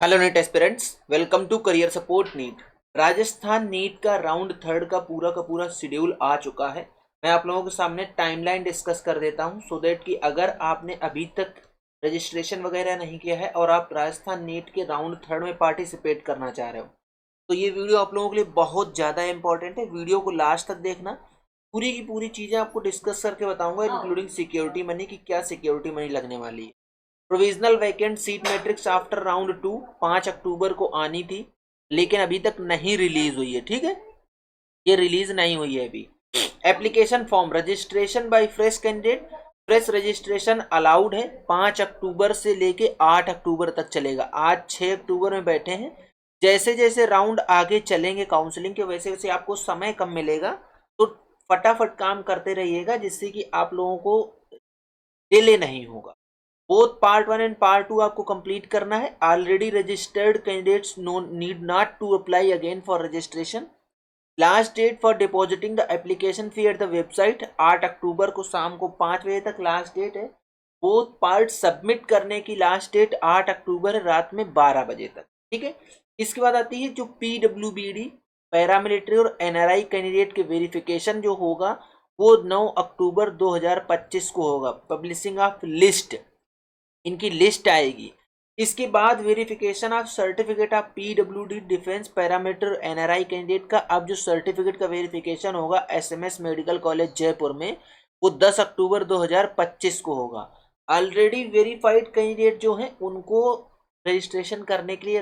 Hello NEET aspirants, welcome to career support NEET. Rajasthan NEET का round third का पूरा schedule आ चुका है। मैं आप लोगों के सामने टाइमलाइन डिस्कस कर देता हूं सो दैट कि अगर आपने अभी तक रजिस्ट्रेशन वगैरह नहीं किया है और आप राजस्थान नीट के राउंड थर्ड में पार्टिसिपेट करना चाह रहे हो तो ये वीडियो आप लोगों के लिए बहुत ज़्यादा इंपॉर्टेंट है। वीडियो को लास्ट तक देखना, पूरी की पूरी चीज़ें आपको डिस्कस करके बताऊंगा, इंक्लूडिंग सिक्योरिटी मनी की क्या सिक्योरिटी मनी लगने वाली है। Provisional vacant seat matrix after round to 5 अक्टूबर को आनी थी, लेकिन अभी तक नहीं रिलीज हुई है। ठीक है, ये रिलीज नहीं हुई है अभी। Application form registration bye fresh candidate, fresh registration allowed है। 5 अक्टूबर से लेके 8 अक्टूबर तक चलेगा। आज 6 अक्टूबर में बैठे हैं। जैसे जैसे राउंड आगे चलेंगे काउंसलिंग के, वैसे वैसे आपको समय कम मिलेगा, तो फटाफट काम करते रहिएगा जिससे कि आप लोगों को डिले नहीं होगा। Both part one and part two आपको कंप्लीट करना है। Already registered candidates no need not to apply again for registration. Last date for depositing the application fee at the website 8 अक्टूबर को शाम को 5 बजे तक लास्ट डेट है। बोथ पार्ट सबमिट करने की लास्ट डेट 8 अक्टूबर है, रात में 12 बजे तक। ठीक है, इसके बाद आती है जो PWBD पैरामिलिट्री और NRI कैंडिडेट के वेरिफिकेशन जो होगा वो 9 अक्टूबर 2025 को होगा। पब्लिशिंग ऑफ लिस्ट, इनकी लिस्ट आएगी। इसके बाद verification of certificate of PWD defence parameter NRI candidate का। अब जो सर्टिफिकेट का वेरिफिकेशन होगा SMS मेडिकल कॉलेज जयपुर में, वो 10 अक्टूबर 2025 को होगा। ऑलरेडी वेरीफाइड कैंडिडेट जो हैं उनको रजिस्ट्रेशन करने के लिए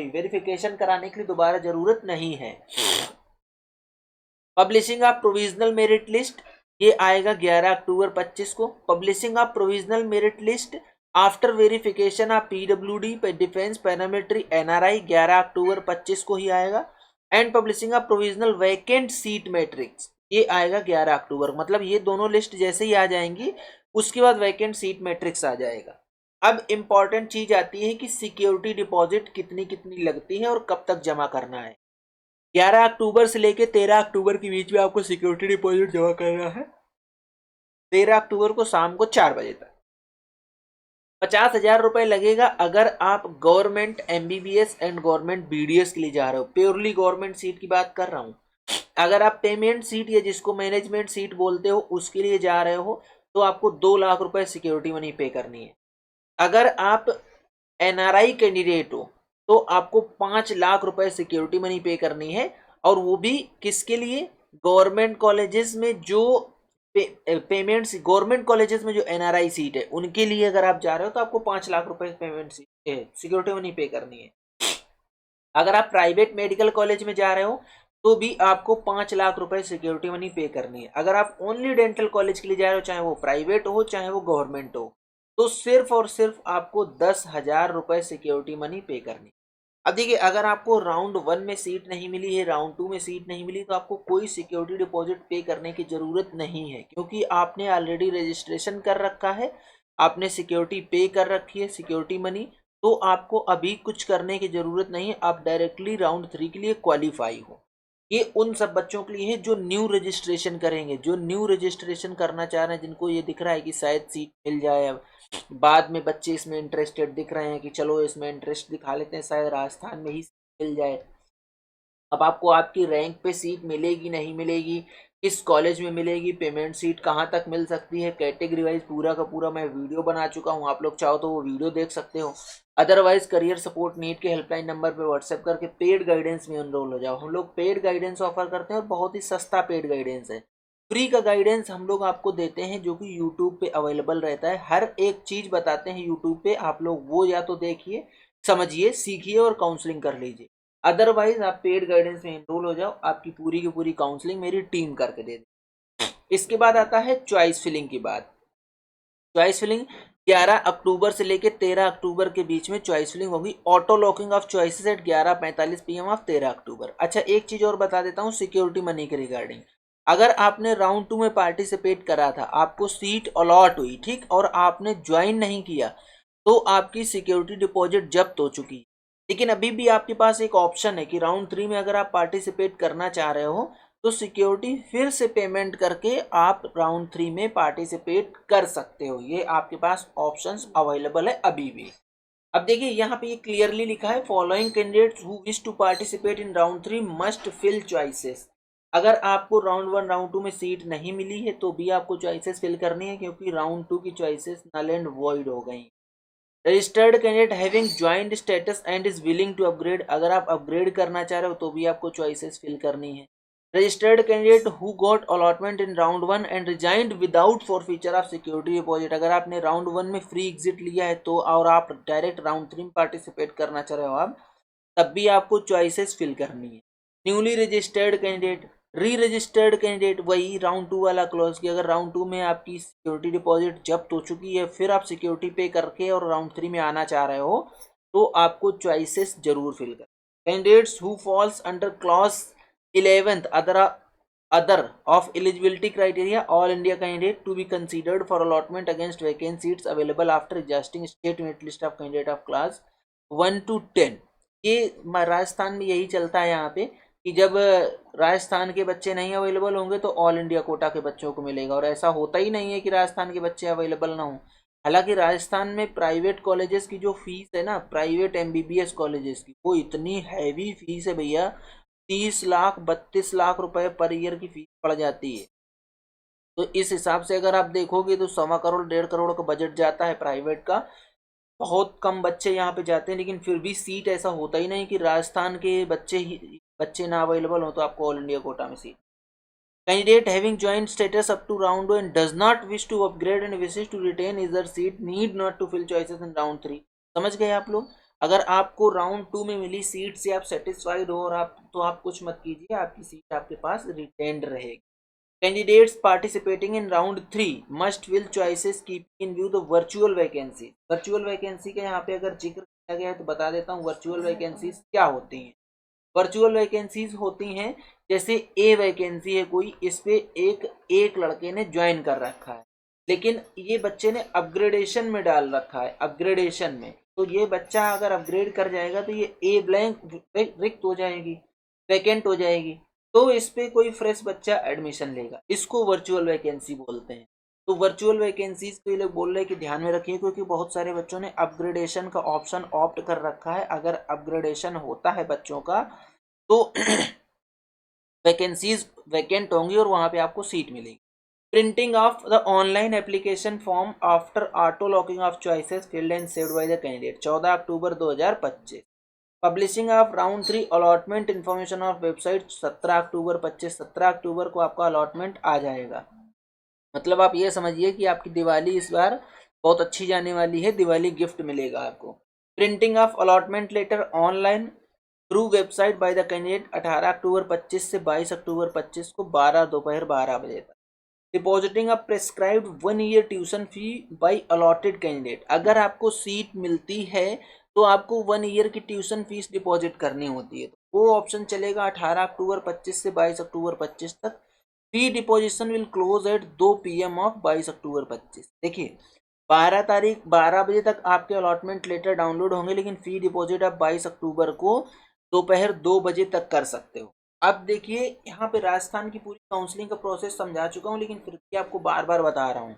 वेरिफिकेशन कराने के लिए दोबारा जरूरत नहीं है। Publishing of provisional merit list, ये आएगा 11 अक्टूबर 25 को। Publishing of provisional merit list after verification of PWD defence paramilitary NRI 11 अक्टूबर 25 को ही आएगा। And publishing of provisional vacant seat matrix, ये आएगा 11 अक्टूबर। मतलब ये दोनों लिस्ट जैसे ही आ जाएंगी उसके बाद वैकेंट सीट मैट्रिक्स आ जाएगा। अब इंपॉर्टेंट चीज आती है कि सिक्योरिटी डिपॉजिट कितनी कितनी लगती है और कब तक जमा करना है। 11 अक्टूबर से लेकर 13 अक्टूबर के बीच में आपको सिक्योरिटी डिपॉजिट जमा करना है। 13 अक्टूबर को शाम को 4 बजे तक। 50,000 रुपए लगेगा अगर आप government MBBS and government BDS के लिए जा रहे हो। प्योरली गवर्नमेंट सीट की बात कर रहा हूँ। अगर आप पेमेंट सीट या जिसको मैनेजमेंट सीट बोलते हो उसके लिए जा रहे हो तो आपको 2 लाख रुपए सिक्योरिटी मनी पे करनी है। अगर आप NRI कैंडिडेट हो तो आपको 5 लाख रुपए सिक्योरिटी मनी पे करनी है। और वो भी किसके लिए? गवर्नमेंट कॉलेजेस में जो पेमेंट्स, गवर्नमेंट कॉलेजेस में जो NRI सीट है उनके लिए अगर आप जा रहे हो तो आपको 5 लाख रुपए पेमेंट सिक्योरिटी मनी पे करनी है। अगर आप प्राइवेट मेडिकल कॉलेज में जा रहे हो तो भी आपको 5 लाख रुपए सिक्योरिटी मनी पे करनी है। अगर आप ओनली डेंटल कॉलेज के लिए जा रहे हो, चाहे वो प्राइवेट हो चाहे वो गवर्नमेंट हो, तो सिर्फ और सिर्फ आपको 10,000 रुपए सिक्योरिटी मनी पे करनी है। अब देखिए, अगर आपको राउंड वन में सीट नहीं मिली है, राउंड टू में सीट नहीं मिली, तो आपको कोई सिक्योरिटी डिपॉजिट पे करने की जरूरत नहीं है, क्योंकि आपने ऑलरेडी रजिस्ट्रेशन कर रखा है, आपने सिक्योरिटी पे कर रखी है सिक्योरिटी मनी। तो आपको अभी कुछ करने की जरूरत नहीं है, आप डायरेक्टली राउंड थ्री के लिए क्वालिफाई हो। ये उन सब बच्चों के लिए है जो न्यू रजिस्ट्रेशन करेंगे, जो न्यू रजिस्ट्रेशन करना चाह रहे हैं, जिनको ये दिख रहा है कि शायद सीट मिल जाए। अब बाद में बच्चे इसमें इंटरेस्टेड दिख रहे हैं कि चलो इसमें इंटरेस्ट दिखा लेते हैं, शायद राजस्थान में ही मिल जाए। अब आपको आपकी रैंक पे सीट मिलेगी नहीं मिलेगी, किस कॉलेज में मिलेगी, पेमेंट सीट कहाँ तक मिल सकती है, कैटेगरी वाइज पूरा का पूरा मैं वीडियो बना चुका हूँ। आप लोग चाहो तो वो वीडियो देख सकते हो। अदरवाइज करियर सपोर्ट नीट के हेल्पलाइन नंबर पे व्हाट्सएप करके पेड गाइडेंस में एनरोल हो जाओ। हम लोग पेड गाइडेंस ऑफर करते हैं और बहुत ही सस्ता पेड गाइडेंस है। फ्री का गाइडेंस हम लोग आपको देते हैं जो कि यूट्यूब पे अवेलेबल रहता है। हर एक चीज बताते हैं यूट्यूब पे, आप लोग वो या तो देखिए, समझिए, सीखिए और काउंसलिंग कर लीजिए। अदरवाइज आप पेड गाइडेंस में एनरोल हो जाओ, आपकी पूरी की पूरी काउंसलिंग मेरी टीम करके दे दे। इसके बाद आता है चॉइस फिलिंग की बात। चॉइस फिलिंग 11 अक्टूबर से लेकर 13 अक्टूबर के बीच में चॉइस फिलिंग होगी। Auto locking of choices at 11:45 PM of 13 October. अच्छा, एक चीज और बता देता हूँ सिक्योरिटी मनी के रिगार्डिंग। अगर आपने राउंड टू में पार्टिसिपेट करा था, आपको सीट अलॉट हुई, ठीक, और आपने ज्वाइन नहीं किया, तो आपकी सिक्योरिटी डिपॉजिट जब्त हो चुकी है। लेकिन अभी भी आपके पास एक ऑप्शन है कि राउंड थ्री में अगर आप पार्टिसिपेट करना चाह रहे हो तो सिक्योरिटी फिर से पेमेंट करके आप राउंड थ्री में पार्टिसिपेट कर सकते हो। ये आपके पास ऑप्शंस अवेलेबल है अभी भी। अब देखिए यहाँ पे ये क्लियरली लिखा है, following candidates who wish to participate in round 3 must fill choices. अगर आपको राउंड 1 राउंड 2 में सीट नहीं मिली है तो भी आपको चॉइसेस फिल करनी है, क्योंकि राउंड 2 की चॉइसेस नल एंड वॉइड हो गई। Registered candidate having joint status and is willing to upgrade, अगर आप अपग्रेड करना चाह रहे हो तो भी आपको चॉइसेस फिल करनी है। Registered candidate who got allotment in round 1 and resigned without forfeiture of security deposit, अगर आपने राउंड 1 में फ्री एग्जिट लिया है तो और आप डायरेक्ट राउंड 3 में पार्टिसिपेट करना चाह रहे हो आप, तब भी आपको चॉइसेस फिल करनी है। न्यूली रजिस्टर्ड कैंडिडेट, री रजिस्टर्ड कैंडिडेट, वही राउंड 2 वाला क्लॉज की अगर राउंड 2 में आपकी सिक्योरिटी डिपॉजिट जब्त हो चुकी है, फिर आप सिक्योरिटी पे करके और राउंड 3 में आना चाह रहे हो, तो आपको चॉइसेस जरूर फिल कर। Candidates who falls under clause 11th other of eligibility criteria, all India candidate to be considered for allotment against vacant seats available after exhausting state merit list of candidate of class 1 to 10। ये राजस्थान में यही चलता है यहाँ पे कि जब राजस्थान के बच्चे नहीं अवेलेबल होंगे तो ऑल इंडिया कोटा के बच्चों को मिलेगा, और ऐसा होता ही नहीं है कि राजस्थान के बच्चे अवेलेबल ना हो। हालांकि राजस्थान में प्राइवेट कॉलेजेस की जो फीस है ना, प्राइवेट एमबीबीएस कॉलेजेस की, वो इतनी हैवी फीस है भैया, 30 लाख 32 लाख रुपए पर ईयर की फीस पड़ जाती है। तो इस हिसाब से अगर आप देखोगे तो 1.25 करोड़ 1.5 करोड़ का बजट जाता है प्राइवेट का। बहुत कम बच्चे यहाँ पे जाते हैं, लेकिन फिर भी सीट ऐसा होता ही नहीं कि राजस्थान के बच्चे ना अवेलेबल हो तो आपको ऑल इंडिया कोटा में seat. Candidate having joint status up to round 2 and does not wish to upgrade and wishes to retain इजर seat need not to fill choices in round 3। समझ गए आप लोग? अगर आपको राउंड 2 में मिली सीट से आप सेटिस्फाइड हो और आप तो आप कुछ मत कीजिए, आपकी सीट आपके पास रिटेन्ड रहेगी। Candidates participating in round 3 must fill choices keeping in view the virtual vacancy। Virtual vacancy का यहाँ पे अगर जिक्र किया गया है तो बता देता हूँ वर्चुअल वैकेंसीज क्या होती हैं। वर्चुअल वैकेंसीज होती हैं, जैसे ए वैकेंसी है कोई, इस पे एक लड़के ने ज्वाइन कर रखा है, लेकिन ये बच्चे ने अपग्रेडेशन में डाल रखा है, अपग्रेडेशन में, तो ये बच्चा अगर अपग्रेड कर जाएगा तो ये ए ब्लैंक रिक्त हो जाएगी, वैकेंट हो जाएगी, तो इस पे कोई फ्रेश बच्चा एडमिशन लेगा, इसको वर्चुअल वैकेंसी बोलते हैं। तो वर्चुअल वैकेंसीज के लिए बोल रहे हैं कि ध्यान में रखिए, क्योंकि बहुत सारे बच्चों ने अपग्रेडेशन का ऑप्शन ऑप्ट कर रखा है। अगर अपग्रेडेशन होता है बच्चों का तो वैकेंसीज वैकेंट होंगी और वहां पे आपको सीट मिलेगी। Printing of the online application form after auto locking of choices filled and saved by the candidate 14 October 2025। Publishing of round 3 allotment information of website 17 अक्टूबर 25। 17 अक्टूबर को आपका अलॉटमेंट आ जाएगा। मतलब आप ये समझिए कि आपकी दिवाली इस बार बहुत अच्छी जाने वाली है, दिवाली गिफ्ट मिलेगा आपको। Printing of allotment letter online through website by the candidate 18 October 25 से 22 अक्टूबर 25 को दोपहर 12 बजे तक। Depositing a prescribed 1 year tuition fee by allotted candidate, अगर आपको सीट मिलती है तो आपको 1 ईयर की ट्यूशन फीस डिपॉजिट करनी होती है, तो वो ऑप्शन चलेगा 18 अक्टूबर 25 से 22 अक्टूबर 25 तक। Fee deposition will close at 2 PM of 22 अक्टूबर 25। देखिए 12 बजे तक आपके अलॉटमेंट लेटर डाउनलोड होंगे, लेकिन फी डिपॉजिट आप 22 अक्टूबर को दोपहर 2 बजे तक कर सकते हो। अब देखिए यहाँ पे राजस्थान की पूरी काउंसलिंग का प्रोसेस समझा चुका हूँ, लेकिन फिर भी आपको बार बार बता रहा हूँ।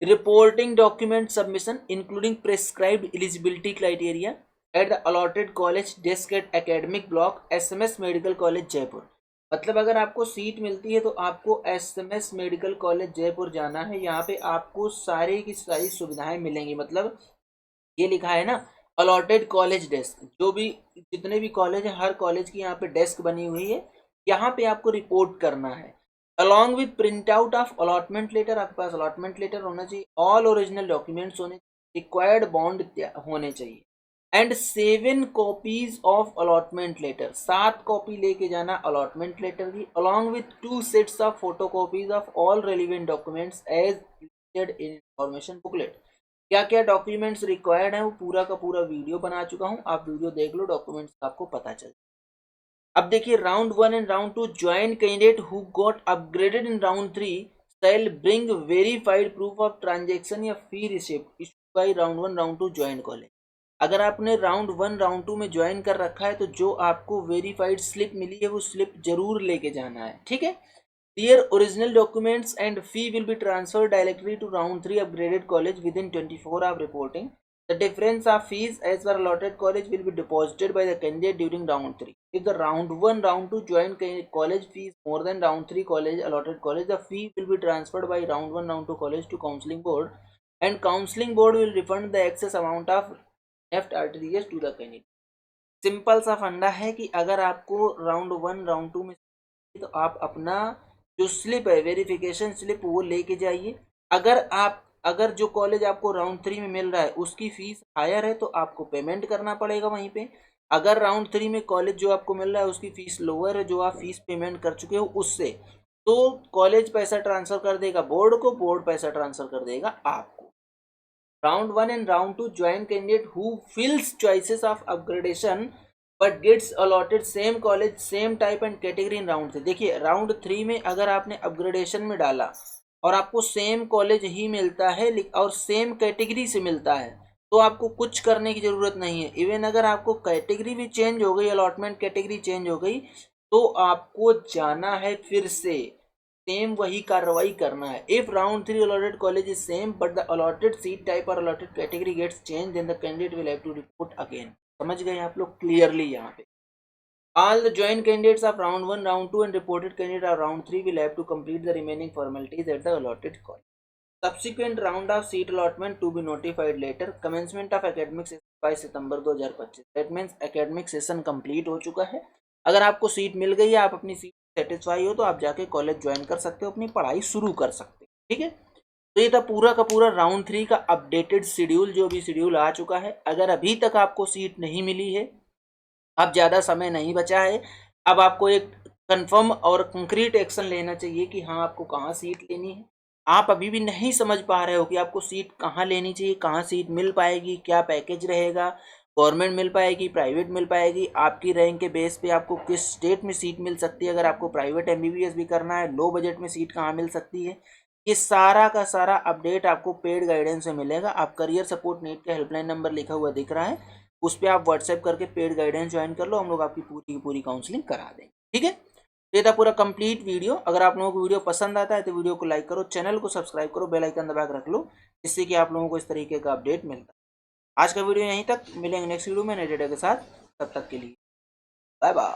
Reporting document submission including prescribed eligibility criteria at the allotted college desk at academic block SMS medical college Jaipur. मतलब अगर आपको सीट मिलती है तो आपको SMS मेडिकल कॉलेज जयपुर जाना है, यहाँ पे आपको सारी की सारी सुविधाएं मिलेंगी। मतलब ये लिखा है ना, अलॉटेड कॉलेज डेस्क, जो भी जितने भी कॉलेज हैं हर कॉलेज की यहाँ पे डेस्क बनी हुई है, यहाँ पे आपको रिपोर्ट करना है। Along with print out of allotment letter, आपके पास अलॉटमेंट लेटर होना चाहिए, ऑल ओरिजिनल डॉक्यूमेंट्स होने, रिक्वायर्ड बॉन्ड होने चाहिए, and 7 copies of allotment letter, 7 copy लेके जाना अलॉटमेंट लेटर की, along with 2 sets of photocopies of all relevant documents as listed in information booklet. क्या क्या डॉक्यूमेंट्स रिक्वायर्ड है वो पूरा का पूरा वीडियो बना चुका हूँ, आप वीडियो देख लो, डॉक्यूमेंट्स आपको पता चल। अब देखिए round 1 and round 2 join candidate who got upgraded in round 3 shall bring verified proof of transaction या fee receipt issued by round 1 round 2 join college. अगर आपने राउंड 1 राउंड 2 में ज्वाइन कर रखा है तो जो आपको वेरीफाइड स्लिप मिली है वो स्लिप जरूर लेके जाना है, ठीक है। Their original documents and fee will be transferred directly to round 3 upgraded college within 24 hour reporting। The difference of fees as per allotted college will be deposited by the candidate during round 3. If the round 1, round 2 joint college fees more than round 3 college allotted college, the fee will be transferred by round 1, round 2 college to counseling board, and counseling board will refund the excess amount of left RTGS to the candidate. Simple सा फंडा है कि अगर आपको round 1, round 2 में तो आप अपना जो स्लिप है वेरिफिकेशन स्लिप वो लेके जाइए। अगर जो कॉलेज आपको राउंड 3 में मिल रहा है उसकी फीस हायर है तो आपको पेमेंट करना पड़ेगा वहीं पे। अगर राउंड 3 में कॉलेज जो आपको मिल रहा है उसकी फीस लोअर है, जो आप फीस पेमेंट कर चुके हो उससे, तो कॉलेज पैसा ट्रांसफर कर देगा बोर्ड को, बोर्ड पैसा ट्रांसफर कर देगा आपको। Round 1 and round 2 joint candidate who fills choices of upgradation but gets allotted same college same type and category in round 3। देखिए राउंड 3 में अगर आपने अपग्रेडेशन में डाला और आपको सेम कॉलेज ही मिलता है और सेम कैटेगरी से मिलता है तो आपको कुछ करने की ज़रूरत नहीं है। इवन अगर आपको कैटेगरी भी चेंज हो गई, अलॉटमेंट कैटेगरी चेंज हो गई, तो आपको जाना है फिर से सेम वही कार्रवाई करना है। If round 3 allotted college is same but the allotted seat type or allotted category gets changed then the candidate will have to report again। समझ गए आप लोग क्लियरली यहाँ पे। All the joint candidates of round 1, round 2 and reported candidate of round 3 will have to complete the remaining formalities at the allotted college. Subsequent round of seat allotment to be notified later. Commencement of academic session by September 2025। That means academic session complete हो चुका है। अगर आपको seat मिल गई है, आप अपनी seat satisfy हो तो आप जाके कॉलेज ज्वाइन कर सकते हो, अपनी पढ़ाई शुरू कर सकते हो। ठीक है, तो ये था पूरा का पूरा राउंड 3 का अपडेटेड शेड्यूल, जो भी शेड्यूल आ चुका है। अगर अभी तक आपको सीट नहीं मिली है, अब ज़्यादा समय नहीं बचा है, अब आपको एक कंफर्म और कंक्रीट एक्शन लेना चाहिए कि हाँ आपको कहाँ सीट लेनी है। आप अभी भी नहीं समझ पा रहे हो कि आपको सीट कहाँ लेनी चाहिए, कहाँ सीट मिल पाएगी, क्या पैकेज रहेगा, गवर्नमेंट मिल पाएगी, प्राइवेट मिल पाएगी, आपकी रैंक के बेस पे आपको किस स्टेट में सीट मिल सकती है, अगर आपको प्राइवेट एमबीबीएस भी करना है, लो बजट में सीट कहाँ मिल सकती है, ये सारा का सारा अपडेट आपको पेड गाइडेंस में मिलेगा। आप करियर सपोर्ट नीट का हेल्पलाइन नंबर लिखा हुआ दिख रहा है, उस पर आप व्हाट्सएप करके पेड गाइडेंस ज्वाइन कर लो, हम लोग आपकी पूरी की पूरी काउंसलिंग करा देंगे। ठीक है, ये था पूरा कंप्लीट वीडियो। अगर आप लोगों को वीडियो पसंद आता है तो वीडियो को लाइक करो, चैनल को सब्सक्राइब करो, बेल आइकन दबा के रख लो, जिससे कि आप लोगों को इस तरीके का अपडेट मिलता है। आज का वीडियो यहीं तक, मिलेंगे नेक्स्ट वीडियो में नए डेटा के साथ, तब तक के लिए बाय बाय।